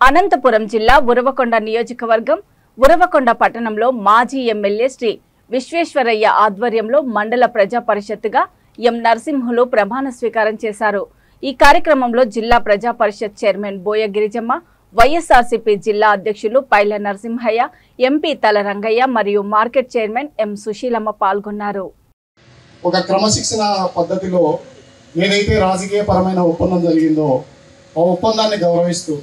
అనంతపురం జిల్లా ఉరవకొండ నియోజకవర్గం ఉరవకొండ పట్టణంలో మాజీ ఎమ్మెల్యే శ్రీ విశ్వేశ్వరయ్య ఆధ్వర్యంలో మండల ప్రజా పరిషత్తుగా ఎం నరసింహులు ప్రమాణ స్వీకారం చేశారు। ఈ కార్యక్రమంలో జిల్లా ప్రజా పరిషత్ చైర్మన్ బోయ గిరిజమ్మ, వైఎస్ఆర్సీపీ జిల్లా అధ్యక్షులు పైల నరసింహయ్య, ఎంపీ తల రంగయ్య మరియు మార్కెట్ చైర్మన్ ఎం సుశీలమ్మ పాల్గొన్నారు। ఒక క్రమశిక్షణ పద్ధతిలో ఏదైతే రాజకీయపరమైన ఒప్పందం జరిగిందో ఆ ఒప్పందాన్ని గౌరవిస్తూ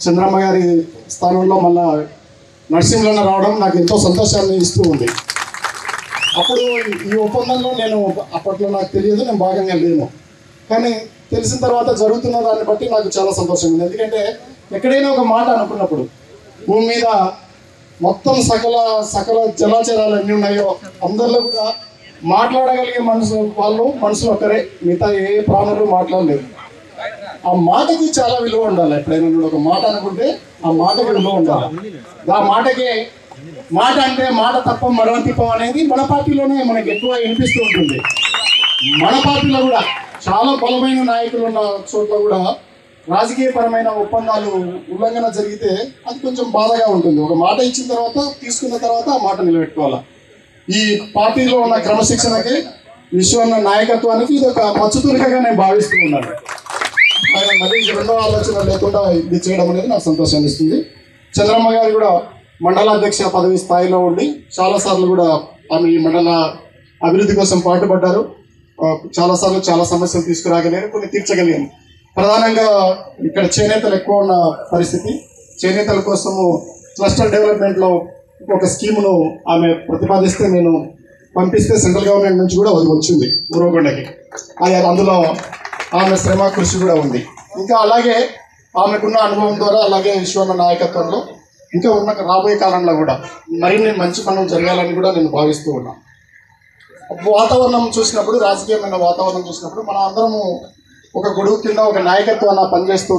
చంద్రమ్మ గారి స్థానంలో మళ్ళా నరసింహులన్న రావడం నాకు ఎంతో సంతోషాన్ని ఇస్తూ ఉంది। అప్పుడు ఈ ఒప్పందంలో నేను అప్పట్లో నాకు తెలియదు, నేను భాగంగా లేను, కానీ తెలిసిన తర్వాత జరుగుతున్న దాన్ని బట్టి నాకు చాలా సంతోషంగా ఉంది। ఎందుకంటే ఎక్కడైనా ఒక మాట అనుకున్నప్పుడు భూమి మీద మొత్తం సకల జలాచరాలు ఎన్ని ఉన్నాయో అందరిలో కూడా మాట్లాడగలిగే మనుషులు ఒక్కరే, మిగతా ఏ ప్రాణులు మాట్లాడలేదు। ఆ మాటకి చాలా విలువ ఉండాలి। ఎప్పుడైనా నువ్వు ఒక మాట అనుకుంటే ఆ మాటకి విలువ ఉండాలి। ఆ మాటకి మాట అంటే మాట తప్ప మరణ తిప్పం అనేది మన పార్టీలోనే మనకి ఎక్కువ వినిపిస్తూ ఉంటుంది। మన పార్టీలో కూడా చాలా బలమైన నాయకులు ఉన్న చోట్ల కూడా రాజకీయపరమైన ఒప్పందాలు ఉల్లంఘన జరిగితే అది కొంచెం బాధగా ఉంటుంది। ఒక మాట ఇచ్చిన తర్వాత తీసుకున్న తర్వాత ఆ మాట నిలబెట్టుకోవాలి। ఈ పార్టీలో ఉన్న క్రమశిక్షణకి విశ్వన్న నాయకత్వానికి ఇది ఒక మచ్చుతురికగా నేను భావిస్తూ ఉన్నాను। ఆయన మళ్ళీ రెండో ఆలోచన లేకుండా ఇది చేయడం అనేది నాకు సంతోషాన్ని ఇస్తుంది। చంద్రమ్మ గారు కూడా మండల అధ్యక్ష పదవి స్థాయిలో ఉండి చాలాసార్లు కూడా ఆమె ఈ మండల అభివృద్ధి కోసం పాటుపడ్డారు। చాలాసార్లు చాలా సమస్యలు తీసుకురాగలిగారు, కొన్ని తీర్చగలిగారు। ప్రధానంగా ఇక్కడ చేనేతలు ఎక్కువ ఉన్న పరిస్థితి, చేనేతల కోసము క్లస్టర్ డెవలప్మెంట్లో ఒక స్కీమును ఆమె ప్రతిపాదిస్తే నేను పంపిస్తే సెంట్రల్ గవర్నమెంట్ నుంచి కూడా వచ్చింది ఉరవకొండకి। అందులో ఆమె శ్రమ కృషి కూడా ఉంది। ఇంకా అలాగే ఆమెకున్న అనుభవం ద్వారా అలాగే విశ్వన్న నాయకత్వంలో ఇంకా ఉన్న రాబోయే కాలంలో కూడా మరిన్ని మంచి పనులు జరగాలని కూడా నేను భావిస్తూ ఉన్నాను। వాతావరణం చూసినప్పుడు, రాజకీయమైన వాతావరణం చూసినప్పుడు మన అందరము ఒక గొడుగు కింద ఒక నాయకత్వాన్ని పనిచేస్తూ